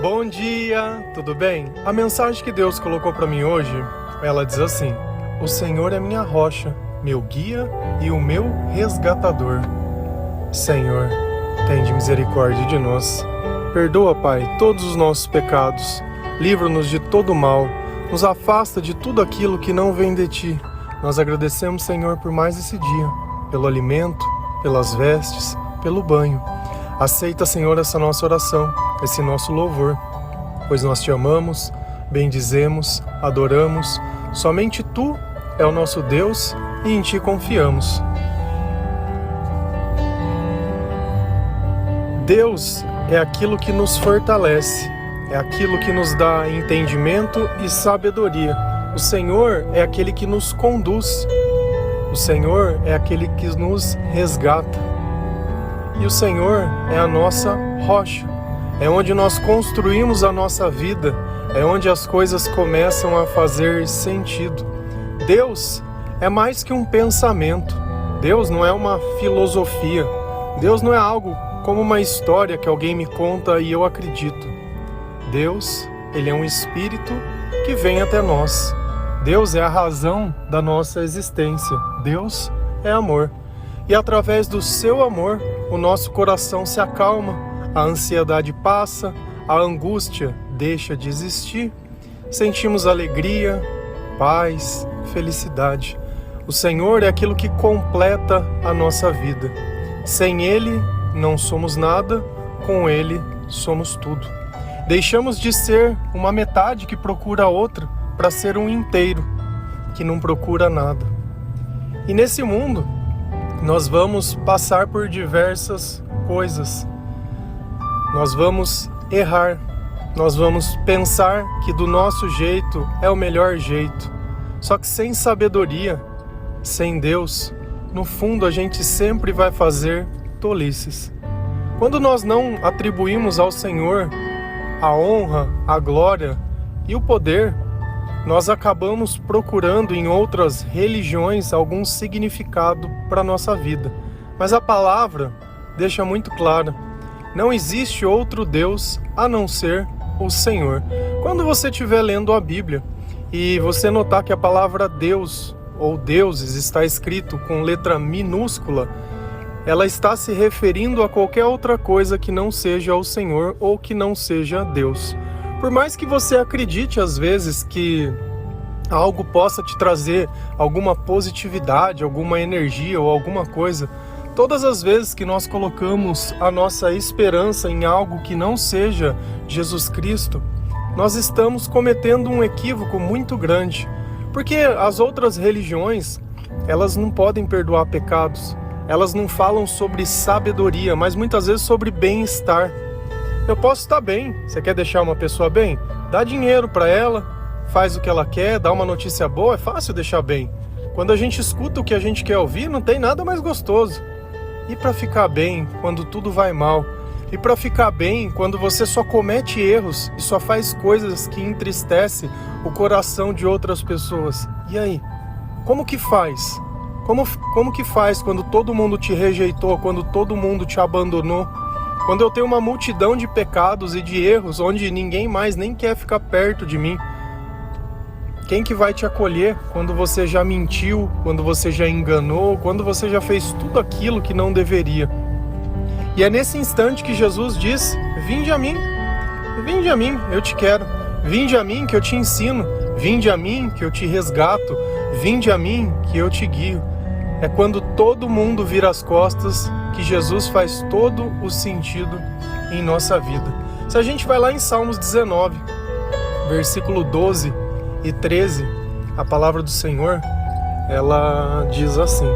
Bom dia, tudo bem? A mensagem que Deus colocou para mim hoje, ela diz assim: o Senhor é minha rocha, meu guia e o meu resgatador. Senhor, tende misericórdia de nós. Perdoa, Pai, todos os nossos pecados. Livra-nos de todo mal. Nos afasta de tudo aquilo que não vem de Ti. Nós agradecemos, Senhor, por mais esse dia, pelo alimento, pelas vestes, pelo banho. Aceita, Senhor, essa nossa oração, esse nosso louvor, pois nós Te amamos, bendizemos, adoramos. Somente Tu é o nosso Deus e em Ti confiamos. Deus é aquilo que nos fortalece, é aquilo que nos dá entendimento e sabedoria. O Senhor é aquele que nos conduz, o Senhor é aquele que nos resgata. E o Senhor é a nossa rocha, é onde nós construímos a nossa vida, é onde as coisas começam a fazer sentido. Deus é mais que um pensamento, Deus não é uma filosofia, Deus não é algo como uma história que alguém me conta e eu acredito. Deus, Ele é um Espírito que vem até nós. Deus é a razão da nossa existência. Deus é amor. E através do seu amor, o nosso coração se acalma, a ansiedade passa, a angústia deixa de existir. Sentimos alegria, paz, felicidade. O Senhor é aquilo que completa a nossa vida. Sem Ele, não somos nada, com Ele somos tudo. Deixamos de ser uma metade que procura a outra para ser um inteiro que não procura nada. E nesse mundo, nós vamos passar por diversas coisas. Nós vamos errar, nós vamos pensar que do nosso jeito é o melhor jeito. Só que sem sabedoria, sem Deus, no fundo a gente sempre vai fazer tolices. Quando nós não atribuímos ao Senhor a honra, a glória e o poder, nós acabamos procurando em outras religiões algum significado para a nossa vida. Mas a palavra deixa muito clara: não existe outro Deus a não ser o Senhor. Quando você estiver lendo a Bíblia e você notar que a palavra Deus ou deuses está escrito com letra minúscula, ela está se referindo a qualquer outra coisa que não seja o Senhor ou que não seja Deus. Por mais que você acredite às vezes que algo possa te trazer alguma positividade, alguma energia ou alguma coisa, todas as vezes que nós colocamos a nossa esperança em algo que não seja Jesus Cristo, nós estamos cometendo um equívoco muito grande. Porque as outras religiões, elas não podem perdoar pecados. Elas não falam sobre sabedoria, mas muitas vezes sobre bem-estar. Eu posso estar bem. Você quer deixar uma pessoa bem? Dá dinheiro para ela, faz o que ela quer, dá uma notícia boa, é fácil deixar bem. Quando a gente escuta o que a gente quer ouvir, não tem nada mais gostoso. E para ficar bem quando tudo vai mal? E para ficar bem quando você só comete erros e só faz coisas que entristecem o coração de outras pessoas? E aí? Como que faz? Como que faz quando todo mundo te rejeitou, quando todo mundo te abandonou? Quando eu tenho uma multidão de pecados e de erros, onde ninguém mais nem quer ficar perto de mim? Quem que vai te acolher quando você já mentiu, quando você já enganou, quando você já fez tudo aquilo que não deveria? E é nesse instante que Jesus diz: vinde a mim, eu te quero. Vinde a mim que eu te ensino, vinde a mim que eu te resgato, vinde a mim que eu te guio. É quando todo mundo vira as costas que Jesus faz todo o sentido em nossa vida. Se a gente vai lá em Salmos 19, versículo 12 e 13, a palavra do Senhor, ela diz assim: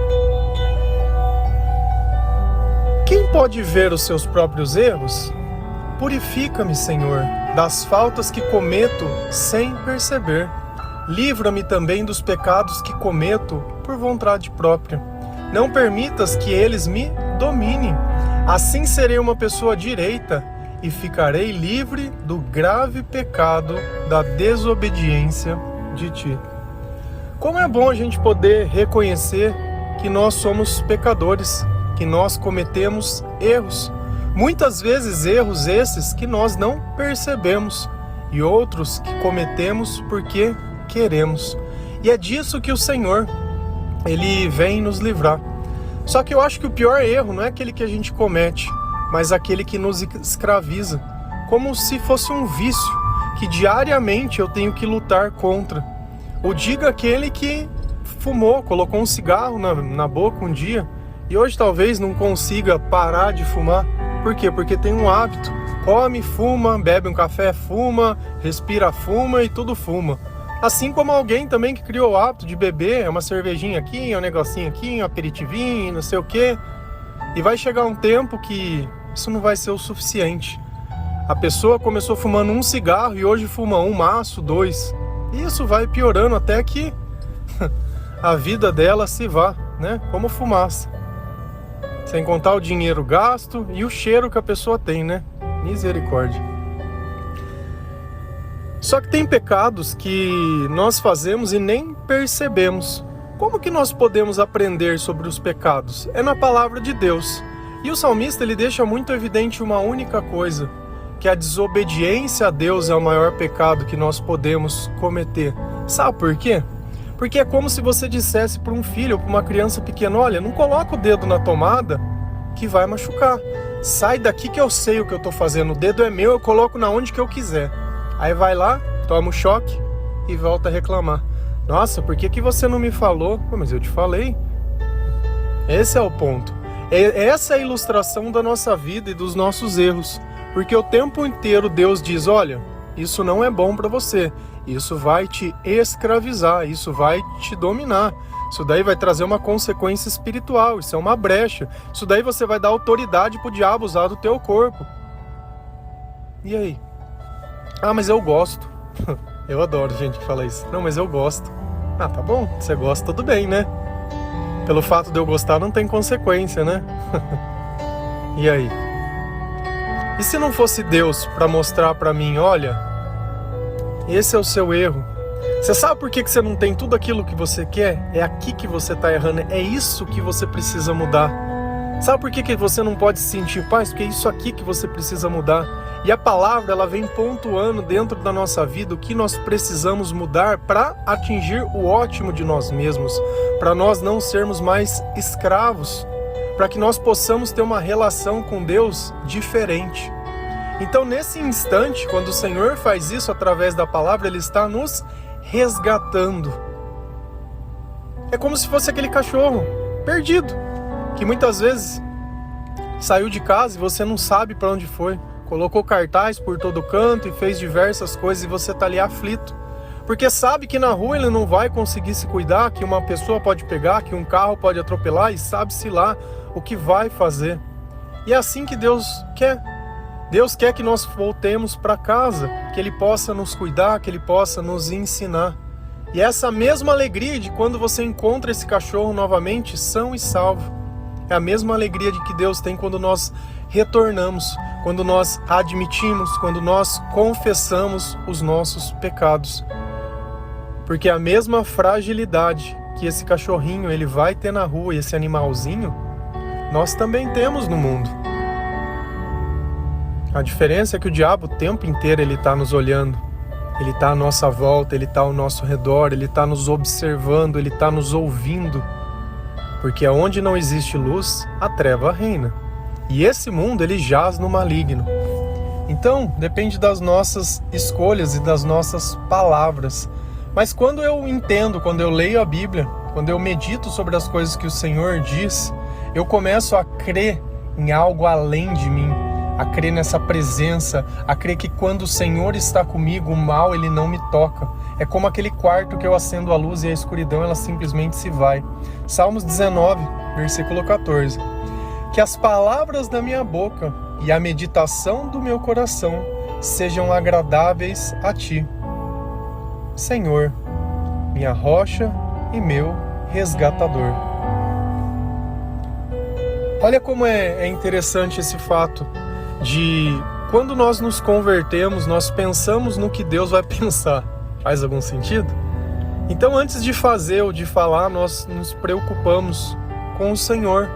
quem pode ver os seus próprios erros? Purifica-me, Senhor, das faltas que cometo sem perceber. Livra-me também dos pecados que cometo por vontade própria. Não permitas que eles me dominem. Assim serei uma pessoa direita e ficarei livre do grave pecado da desobediência de Ti. Como é bom a gente poder reconhecer que nós somos pecadores, que nós cometemos erros. Muitas vezes erros esses que nós não percebemos e outros que cometemos porque queremos. E é disso que o Senhor, Ele vem nos livrar. Só que eu acho que o pior erro não é aquele que a gente comete, mas aquele que nos escraviza, como se fosse um vício que diariamente eu tenho que lutar contra. Ou diga aquele que fumou, colocou um cigarro na boca um dia e hoje talvez não consiga parar de fumar. Por quê? Porque tem um hábito. Come, fuma, bebe um café, fuma, respira, fuma e tudo fuma. Assim como alguém também que criou o hábito de beber uma cervejinha aqui, um negocinho aqui, um aperitivinho, não sei o quê. E vai chegar um tempo que isso não vai ser o suficiente. A pessoa começou fumando um cigarro e hoje fuma um maço, 2. E isso vai piorando até que a vida dela se vá, né? Como fumaça. Sem contar o dinheiro gasto e o cheiro que a pessoa tem, né? Misericórdia. Só que tem pecados que nós fazemos e nem percebemos. Como que nós podemos aprender sobre os pecados? É na palavra de Deus. E o salmista ele deixa muito evidente uma única coisa, que a desobediência a Deus é o maior pecado que nós podemos cometer. Sabe por quê? Porque é como se você dissesse para um filho ou para uma criança pequena: olha, não coloca o dedo na tomada que vai machucar. Sai daqui que eu sei o que eu estou fazendo. O dedo é meu, eu coloco na onde que eu quiser. Aí vai lá, toma um choque e volta a reclamar. Nossa, por que você não me falou? Mas eu te falei. Esse é o ponto. Essa é a ilustração da nossa vida e dos nossos erros. Porque o tempo inteiro Deus diz: olha, isso não é bom para você. Isso vai te escravizar, isso vai te dominar. Isso daí vai trazer uma consequência espiritual, isso é uma brecha. Isso daí você vai dar autoridade pro diabo usar do teu corpo. E aí? Ah, mas eu gosto. Eu adoro gente que fala isso. Não, mas eu gosto. Ah, tá bom, você gosta, tudo bem, né? Pelo fato de eu gostar não tem consequência, né? E aí? E se não fosse Deus para mostrar para mim: olha, esse é o seu erro. Você sabe por que você não tem tudo aquilo que você quer? É aqui que você está errando, é isso que você precisa mudar. Sabe por que você não pode se sentir paz? Porque é isso aqui que você precisa mudar. E a palavra ela vem pontuando dentro da nossa vida o que nós precisamos mudar para atingir o ótimo de nós mesmos, para nós não sermos mais escravos, para que nós possamos ter uma relação com Deus diferente. Então, nesse instante, quando o Senhor faz isso através da palavra, Ele está nos resgatando. É como se fosse aquele cachorro perdido, que muitas vezes saiu de casa e você não sabe para onde foi. Colocou cartaz por todo canto e fez diversas coisas e você está ali aflito. Porque sabe que na rua ele não vai conseguir se cuidar, que uma pessoa pode pegar, que um carro pode atropelar e sabe-se lá o que vai fazer. E é assim que Deus quer. Deus quer que nós voltemos para casa, que Ele possa nos cuidar, que Ele possa nos ensinar. E essa mesma alegria de quando você encontra esse cachorro novamente, são e salvo. É a mesma alegria de que Deus tem quando nós retornamos, quando nós admitimos, quando nós confessamos os nossos pecados. Porque a mesma fragilidade que esse cachorrinho ele vai ter na rua e esse animalzinho, nós também temos no mundo. A diferença é que o diabo o tempo inteiro ele está nos olhando, ele está à nossa volta, ele está ao nosso redor, ele está nos observando, ele está nos ouvindo. Porque onde não existe luz, a treva reina. E esse mundo ele jaz no maligno. Então, depende das nossas escolhas e das nossas palavras. Mas quando eu entendo, quando eu leio a Bíblia, quando eu medito sobre as coisas que o Senhor diz, eu começo a crer em algo além de mim, a crer nessa presença, a crer que quando o Senhor está comigo, o mal ele não me toca. É como aquele quarto que eu acendo a luz e a escuridão ela simplesmente se vai. Salmos 19, versículo 14. Que as palavras da minha boca e a meditação do meu coração sejam agradáveis a Ti, Senhor, minha rocha e meu resgatador. Olha como é interessante esse fato de quando nós nos convertemos, nós pensamos no que Deus vai pensar. Faz algum sentido? Então, antes de fazer ou de falar, nós nos preocupamos com o Senhor.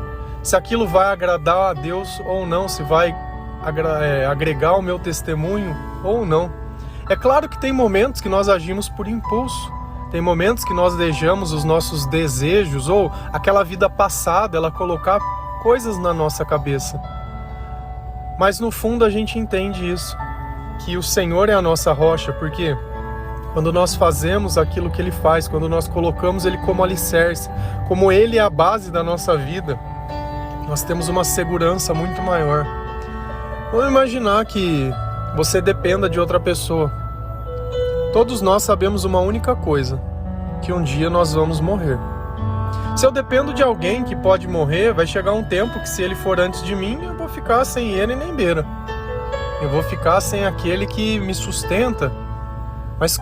Se aquilo vai agradar a Deus ou não, se vai agregar ao meu testemunho ou não. É claro que tem momentos que nós agimos por impulso, tem momentos que nós deixamos os nossos desejos ou aquela vida passada, ela colocar coisas na nossa cabeça. Mas no fundo a gente entende isso, que o Senhor é a nossa rocha, porque quando nós fazemos aquilo que Ele faz, quando nós colocamos Ele como alicerce, como Ele é a base da nossa vida, nós temos uma segurança muito maior. Vamos imaginar que você dependa de outra pessoa. Todos nós sabemos uma única coisa, que um dia nós vamos morrer. Se eu dependo de alguém que pode morrer, vai chegar um tempo que se ele for antes de mim, eu vou ficar sem ele nem beira. Eu vou ficar sem aquele que me sustenta. Mas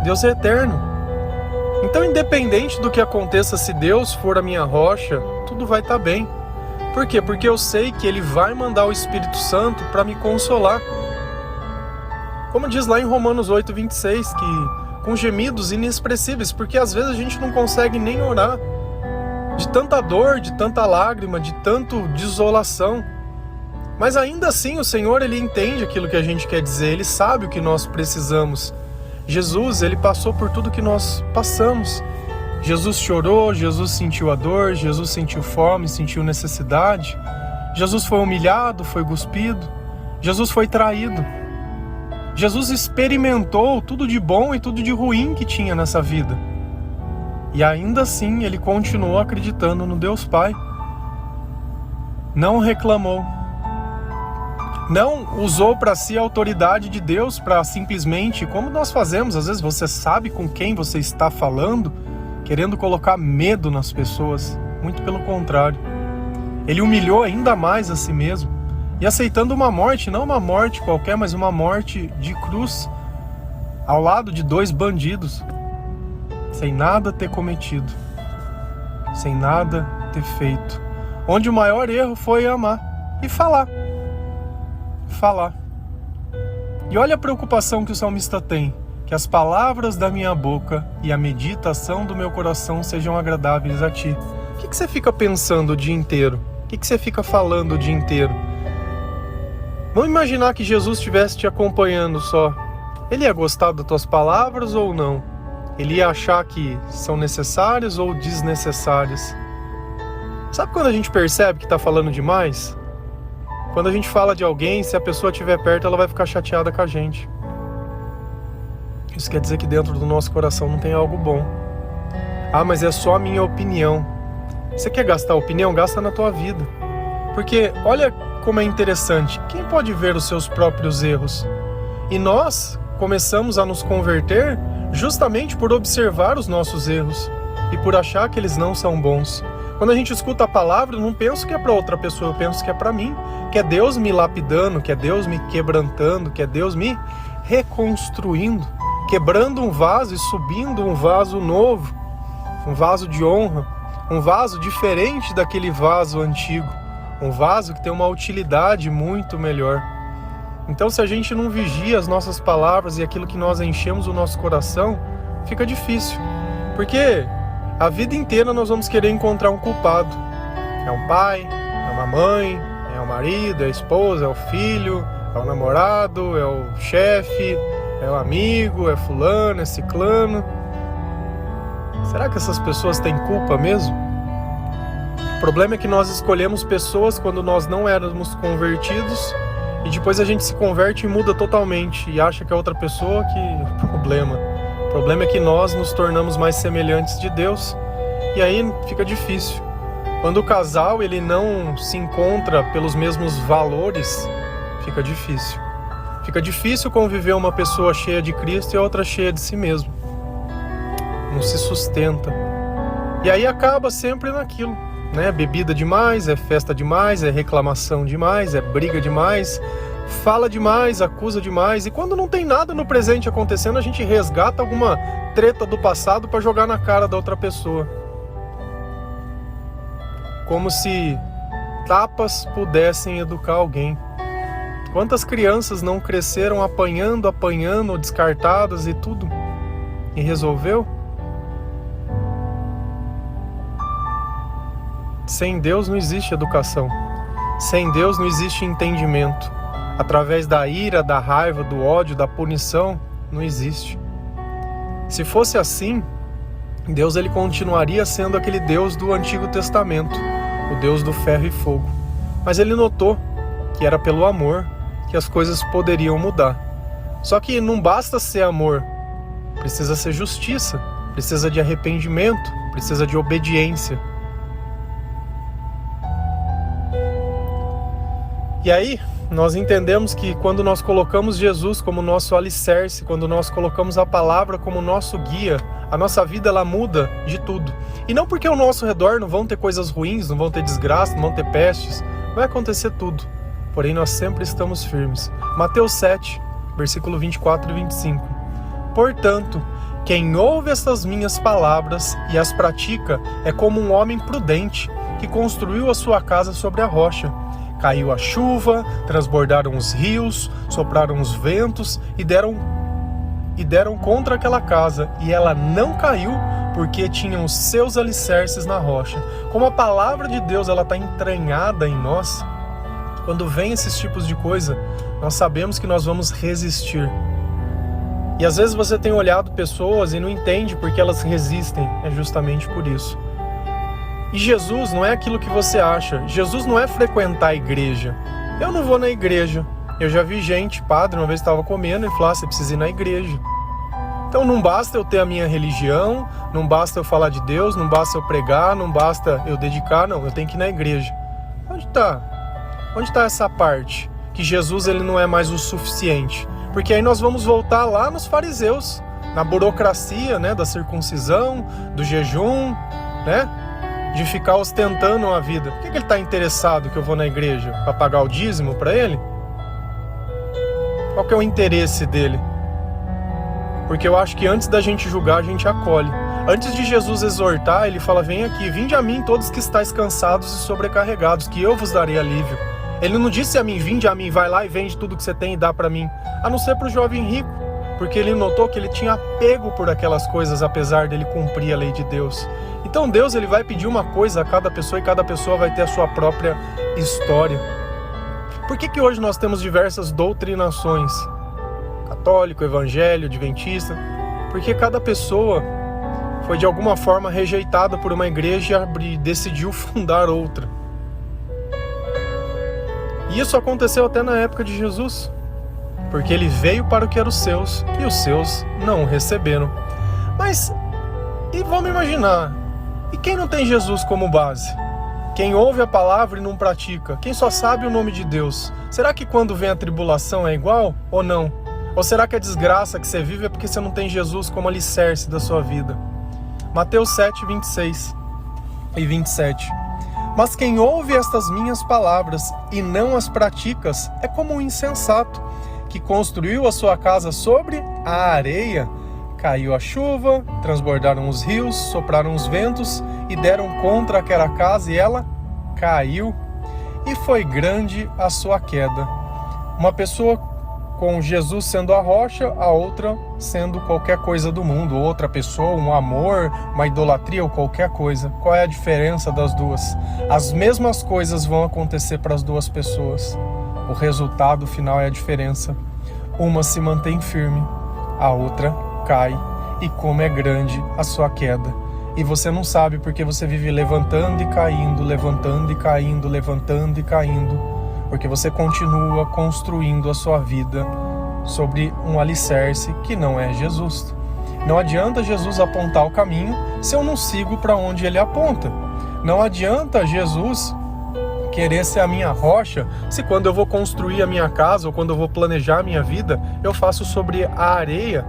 Deus é eterno. Então, independente do que aconteça, se Deus for a minha rocha, tudo vai estar bem. Por quê? Porque eu sei que Ele vai mandar o Espírito Santo para me consolar. Como diz lá em Romanos 8:26, que com gemidos inexpressíveis, porque às vezes a gente não consegue nem orar. De tanta dor, de tanta lágrima, de tanto desolação. Mas ainda assim o Senhor, Ele entende aquilo que a gente quer dizer, Ele sabe o que nós precisamos. Jesus, Ele passou por tudo que nós passamos. Jesus chorou, Jesus sentiu a dor, Jesus sentiu fome, sentiu necessidade. Jesus foi humilhado, foi cuspido. Jesus foi traído. Jesus experimentou tudo de bom e tudo de ruim que tinha nessa vida. E ainda assim Ele continuou acreditando no Deus Pai. Não reclamou. Não usou para si a autoridade de Deus para simplesmente, como nós fazemos, às vezes você sabe com quem você está falando, querendo colocar medo nas pessoas. Muito pelo contrário. Ele humilhou ainda mais a si mesmo e aceitando uma morte, não uma morte qualquer, mas uma morte de cruz, ao lado de 2 bandidos, sem nada ter cometido, sem nada ter feito. Onde o maior erro foi amar e falar. E olha a preocupação que o salmista tem, que as palavras da minha boca e a meditação do meu coração sejam agradáveis a ti. O que você fica pensando o dia inteiro? O que você fica falando o dia inteiro? Vamos imaginar que Jesus estivesse te acompanhando só. Ele ia gostar das tuas palavras ou não? Ele ia achar que são necessárias ou desnecessárias? Sabe quando a gente percebe que está falando demais? Quando a gente fala de alguém, se a pessoa estiver perto, ela vai ficar chateada com a gente. Isso quer dizer que dentro do nosso coração não tem algo bom. Ah, mas é só a minha opinião. Você quer gastar opinião? Gasta na tua vida. Porque olha como é interessante. Quem pode ver os seus próprios erros? E nós começamos a nos converter justamente por observar os nossos erros e por achar que eles não são bons. Quando a gente escuta a palavra, eu não penso que é para outra pessoa, eu penso que é para mim, que é Deus me lapidando, que é Deus me quebrantando, que é Deus me reconstruindo, quebrando um vaso e subindo um vaso novo, um vaso de honra, um vaso diferente daquele vaso antigo, um vaso que tem uma utilidade muito melhor. Então, se a gente não vigia as nossas palavras e aquilo que nós enchemos o nosso coração, fica difícil, porque a vida inteira nós vamos querer encontrar um culpado. É um pai, é uma mãe, é o marido, é a esposa, é o filho, é o namorado, é o chefe, é o amigo, é fulano, é ciclano. Será que essas pessoas têm culpa mesmo? O problema é que nós escolhemos pessoas quando nós não éramos convertidos e depois a gente se converte e muda totalmente e acha que é outra pessoa que é o problema. O problema é que nós nos tornamos mais semelhantes de Deus e aí fica difícil. Quando o casal ele não se encontra pelos mesmos valores, fica difícil. Fica difícil conviver uma pessoa cheia de Cristo e a outra cheia de si mesmo. Não se sustenta. E aí acaba sempre naquilo, né? Bebida demais, é festa demais, é reclamação demais, é briga demais, fala demais, acusa demais, e quando não tem nada no presente acontecendo, a gente resgata alguma treta do passado para jogar na cara da outra pessoa. Como se tapas pudessem educar alguém. Quantas crianças não cresceram apanhando, descartadas e tudo? E resolveu? Sem Deus não existe educação. Sem Deus não existe entendimento. através da ira, da raiva, do ódio, da punição, não existe. Se fosse assim, Deus ele continuaria sendo aquele Deus do Antigo Testamento, o Deus do ferro e fogo. Mas ele notou que era pelo amor que as coisas poderiam mudar. Só que não basta ser amor, precisa ser justiça, precisa de arrependimento, precisa de obediência. E aí, nós entendemos que quando nós colocamos Jesus como nosso alicerce, quando nós colocamos a palavra como nosso guia, a nossa vida ela muda de tudo. E não porque ao nosso redor não vão ter coisas ruins, não vão ter desgraça, não vão ter pestes, vai acontecer tudo. Porém, nós sempre estamos firmes. Mateus 7, versículo 24 e 25. Portanto, quem ouve estas minhas palavras e as pratica é como um homem prudente que construiu a sua casa sobre a rocha. Caiu a chuva, transbordaram os rios, sopraram os ventos e deram contra aquela casa, e ela não caiu porque tinha os seus alicerces na rocha. Como a palavra de Deus ela está entranhada em nós, quando vem esses tipos de coisa, nós sabemos que nós vamos resistir. E às vezes você tem olhado pessoas e não entende porque elas resistem, é justamente por isso. E Jesus não é aquilo que você acha. Jesus não é frequentar a igreja. Eu não vou na igreja. Eu já vi gente, padre, uma vez estava comendo e falou, você precisa ir na igreja. Então não basta eu ter a minha religião, não basta eu falar de Deus, não basta eu pregar, não basta eu dedicar, não, eu tenho que ir na igreja. Onde está? Onde está essa parte? Que Jesus ele não é mais o suficiente. Porque aí nós vamos voltar lá nos fariseus, na burocracia, né, da circuncisão, do jejum, né? De ficar ostentando a vida. Por que ele está interessado que eu vou na igreja? Para pagar o dízimo para ele? Qual que é o interesse dele? Porque eu acho que antes da gente julgar, a gente acolhe. Antes de Jesus exortar, ele fala, vem aqui, vinde a mim todos que estáis cansados e sobrecarregados, que eu vos darei alívio. Ele não disse a mim, vinde a mim, vai lá e vende tudo que você tem e dá para mim. A não ser para o jovem rico, porque ele notou que ele tinha apego por aquelas coisas, apesar dele cumprir a lei de Deus. Então Deus ele vai pedir uma coisa a cada pessoa e cada pessoa vai ter a sua própria história. Por que hoje nós temos diversas doutrinações? Católico, evangélico, adventista. Porque cada pessoa foi de alguma forma rejeitada por uma igreja e decidiu fundar outra. E isso aconteceu até na época de Jesus. Porque ele veio para o que era os seus e os seus não o receberam. Mas, e vamos imaginar, e quem não tem Jesus como base? Quem ouve a palavra e não pratica? Quem só sabe o nome de Deus? Será que quando vem a tribulação é igual ou não? Ou será que a desgraça que você vive é porque você não tem Jesus como alicerce da sua vida? Mateus 7, 26 e 27. Mas quem ouve estas minhas palavras e não as praticas é como um insensato, que construiu a sua casa sobre a areia. Caiu a chuva, transbordaram os rios, sopraram os ventos e deram contra aquela casa e ela caiu. E foi grande a sua queda. Uma pessoa com Jesus sendo a rocha, a outra sendo qualquer coisa do mundo. Outra pessoa, um amor, uma idolatria ou qualquer coisa. Qual é a diferença das duas? As mesmas coisas vão acontecer para as duas pessoas. O resultado final é a diferença. Uma se mantém firme, a outra cai. E como é grande a sua queda. E você não sabe porque você vive levantando e caindo, levantando e caindo, levantando e caindo. Porque você continua construindo a sua vida sobre um alicerce que não é Jesus. Não adianta Jesus apontar o caminho se eu não sigo para onde ele aponta. Não adianta Jesus querer ser a minha rocha se quando eu vou construir a minha casa ou quando eu vou planejar a minha vida, eu faço sobre a areia,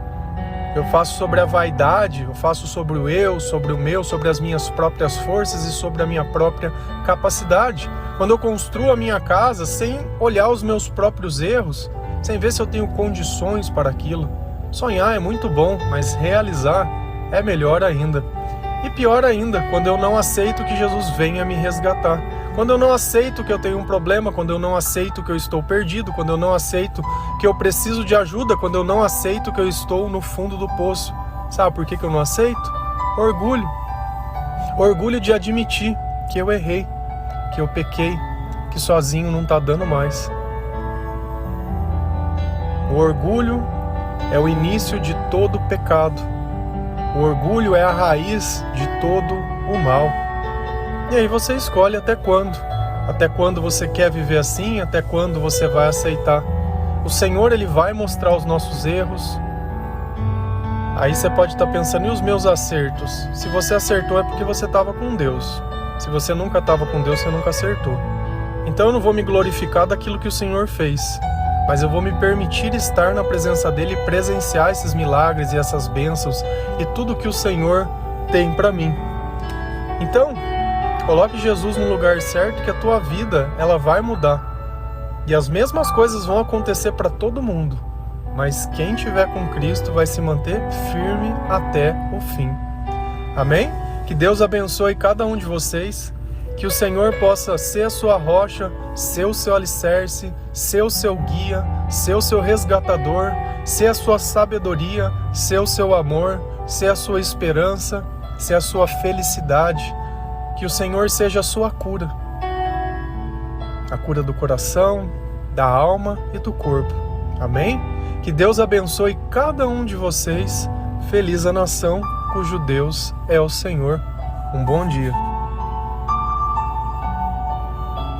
eu faço sobre a vaidade, eu faço sobre o eu, sobre o meu, sobre as minhas próprias forças e sobre a minha própria capacidade. Quando eu construo a minha casa sem olhar os meus próprios erros, sem ver se eu tenho condições para aquilo. Sonhar é muito bom, mas realizar é melhor ainda. E pior ainda, quando eu não aceito que Jesus venha me resgatar. Quando eu não aceito que eu tenho um problema, quando eu não aceito que eu estou perdido, quando eu não aceito que eu preciso de ajuda, quando eu não aceito que eu estou no fundo do poço. Sabe por que eu não aceito? Orgulho. Orgulho de admitir que eu errei, que eu pequei, que sozinho não está dando mais. O orgulho é o início de todo pecado. O orgulho é a raiz de todo o mal. E aí você escolhe até quando. Até quando você quer viver assim, até quando você vai aceitar. O Senhor, Ele vai mostrar os nossos erros. Aí você pode estar pensando, e os meus acertos? Se você acertou é porque você estava com Deus. Se você nunca estava com Deus, você nunca acertou. Então eu não vou me glorificar daquilo que o Senhor fez, mas eu vou me permitir estar na presença dEle e presenciar esses milagres e essas bênçãos e tudo que o Senhor tem para mim. Então, coloque Jesus no lugar certo que a tua vida ela vai mudar. E as mesmas coisas vão acontecer para todo mundo. Mas quem tiver com Cristo vai se manter firme até o fim. Amém? Que Deus abençoe cada um de vocês. Que o Senhor possa ser a sua rocha, ser o seu alicerce, ser o seu guia, ser o seu resgatador, ser a sua sabedoria, ser o seu amor, ser a sua esperança, ser a sua felicidade. Que o Senhor seja a sua cura. A cura do coração, da alma e do corpo. Amém? Que Deus abençoe cada um de vocês. Feliz a nação cujo Deus é o Senhor. Um bom dia.